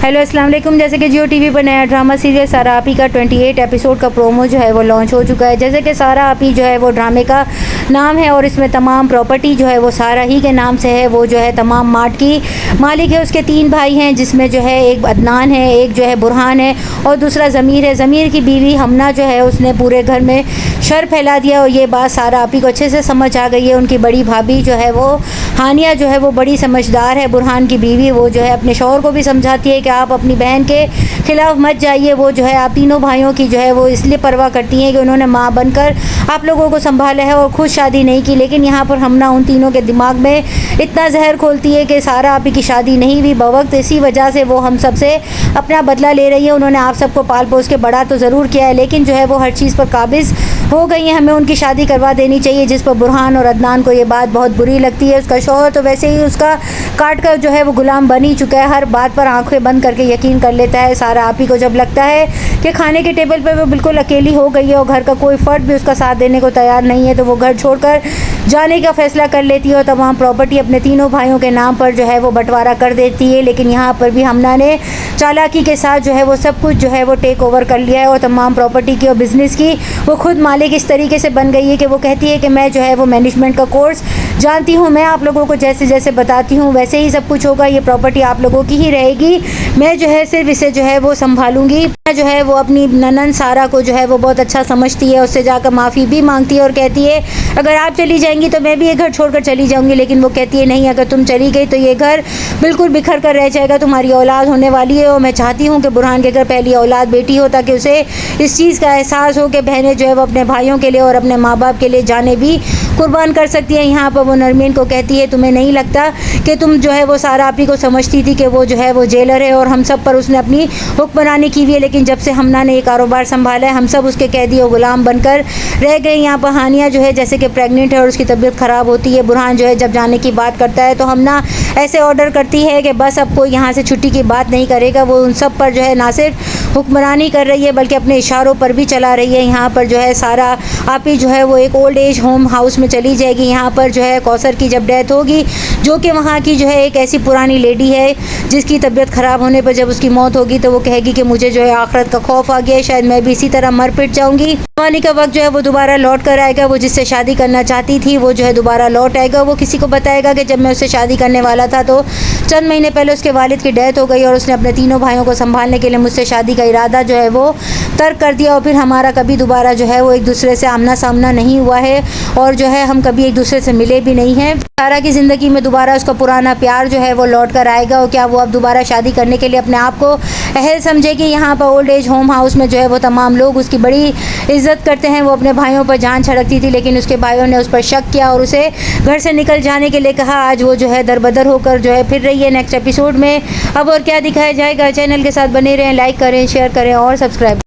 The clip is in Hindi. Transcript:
हेलो अस्सलाम वालेकुम। जैसे कि जियो टीवी पर नया ड्रामा सीरियल सारा आपी का 28 एपिसोड का प्रोमो जो है वो लॉन्च हो चुका है। जैसे कि सारा आपी जो है वो ड्रामे का नाम है और इसमें तमाम प्रॉपर्टी जो है वो सारा ही के नाम से है। वो जो है तमाम मार्ट की मालिक है। उसके 3 भाई हैं जिसमें जो है एक अदनान है, एक जो है बुरहान है और दूसरा ज़मीर है। ज़मीर की बीवी हमना जो है उसने पूरे घर में शर फैला दिया और ये बात सारा आपी को अच्छे से समझ आ गई है। उनकी बड़ी भाभी जो है वो हानिया जो है वो बड़ी समझदार है। बुरहान की बीवी वो जो है अपने शौहर को भी समझाती है कि आप अपनी बहन के ख़िलाफ़ मत जाइए। वो जो है आप तीनों भाइयों की जो है वो इसलिए परवाह करती हैं कि उन्होंने माँ बनकर आप लोगों को संभाला है और खुद शादी नहीं की। लेकिन यहाँ पर हमना उन तीनों के दिमाग में इतना जहर खोलती है कि सारा आपी की शादी नहीं हुई बवक्त। इसी वजह से वो हम सब से अपना बदला ले रही है। उन्होंने आप सबको पाल पोस के बड़ा तो ज़रूर किया है लेकिन जो है वो हर चीज़ पर काबिज़ हो गई है। हमें उनकी शादी करवा देनी चाहिए। जिस पर बुरहान और अदनान को ये बात बहुत बुरी लगती है। उसका शौहर तो वैसे ही उसका काट कर जो है वो गुलाम बन ही चुका है। हर बात पर आंखें बंद करके यकीन कर लेता है। सारा आपी को जब लगता है कि खाने के टेबल पर वो बिल्कुल अकेली हो गई है और घर का कोई फ़र्द भी उसका साथ देने को तैयार नहीं है तो वो घर छोड़कर जाने का फ़ैसला कर लेती है और तमाम प्रॉपर्टी अपने तीनों भाइयों के नाम पर जो है वो बंटवारा कर देती है। लेकिन यहाँ पर भी हमना ने चालाकी के साथ जो है वो सब कुछ जो है वो टेक ओवर कर लिया है और तमाम प्रॉपर्टी की और बिज़नेस की वो खुद मालिक इस तरीके से बन गई है कि वो कहती है कि मैं जो है वो मैनेजमेंट का कोर्स जानती हूँ। मैं आप लोगों को जैसे जैसे बताती हूँ वैसे ही सब कुछ होगा। ये प्रॉपर्टी आप लोगों की ही रहेगी। मैं जो है सिर्फ इसे जो है वो संभालूंगी। जो है वो अपनी ननन सारा को जो है वो बहुत अच्छा समझती है। उससे जाकर माफ़ी भी मांगती है और कहती है अगर आप चली जाएंगी तो मैं भी ये घर छोड़कर चली जाऊंगी। लेकिन वो कहती है नहीं, अगर तुम चली गई तो ये घर बिल्कुल बिखर कर रह जाएगा। तुम्हारी औलाद होने वाली है और मैं चाहती हूँ कि बुरहान के घर पहली औलाद बेटी हो ताकि उसे इस चीज़ का एहसास हो कि बहनें जो है वो अपने भाइयों के लिए और अपने माँ बाप के लिए जाने भी कुर्बान कर सकती है। यहाँ पर वो नरमीन को कहती है तुम्हें नहीं लगता कि तुम जो है वो सारा आपी को समझती थी कि वो जो है वो जेलर है और हम सब पर उसने अपनी हुक्मरानी की हुई है। लेकिन जब से हमना ने ये कारोबार संभाला है हम सब उसके कैदी और गुलाम बनकर रह गए। यहाँ पर हानिया जो है जैसे कि प्रेग्नेंट है और उसकी तबीयत ख़राब होती है। बुरहान जो है जब जाने की बात करता है तो हमना ऐसे ऑर्डर करती है कि बस अब कोई यहाँ से छुट्टी की बात नहीं करेगा। वो उन सब पर जो है ना सिर्फ हुक्मरानी कर रही है बल्कि अपने इशारों पर भी चला रही है। यहाँ पर जो है सारा आपी जो है वो एक ओल्ड एज होम हाउस में चली जाएगी। यहाँ पर जो है कौसर की जब डेथ होगी जो कि वहाँ की जो है एक ऐसी पुरानी लेडी है जिसकी तबीयत ख़राब होने पर जब उसकी मौत होगी तो वो कहेगी कि मुझे जो है आखिरत का खौफ आ गया है, शायद मैं भी इसी तरह मर पिट जाऊँगी। जवानी का वक्त जो है वो दोबारा लौट कर आएगा। वो जिससे शादी करना चाहती थी वो जो है दोबारा लौट आएगा। वो किसी को बताएगा कि जब मैं उससे शादी करने वाला था तो चंद महीने पहले उसके वालिद की डेथ हो गई और उसने अपने तीनों भाइयों को संभालने के लिए मुझसे शादी का इरादा जो है वो तर्क कर दिया और फिर हमारा कभी दोबारा जो है वो एक दूसरे से आमना सामना नहीं हुआ है और जो है हम कभी एक दूसरे से मिले भी नहीं हैं। सारा की ज़िंदगी में दोबारा उसका पुराना प्यार जो है वो लौट कर आएगा और क्या वो अब दोबारा शादी करने के लिए अपने आप को अहल समझेगी। यहाँ पर ओल्ड एज होम हाउस में जो है वो तमाम लोग उसकी बड़ी इज्जत करते हैं। वो अपने भाइयों पर जान छिड़कती थी लेकिन उसके भाइयों ने उस पर शक किया और उसे घर से निकल जाने के लिए कहा। आज वो जो है दरबदर होकर जो है फिर रही है। नेक्स्ट एपिसोड में अब और क्या दिखाया जाएगा। चैनल के साथ बने रहें, लाइक करें, शेयर करें और सब्सक्राइब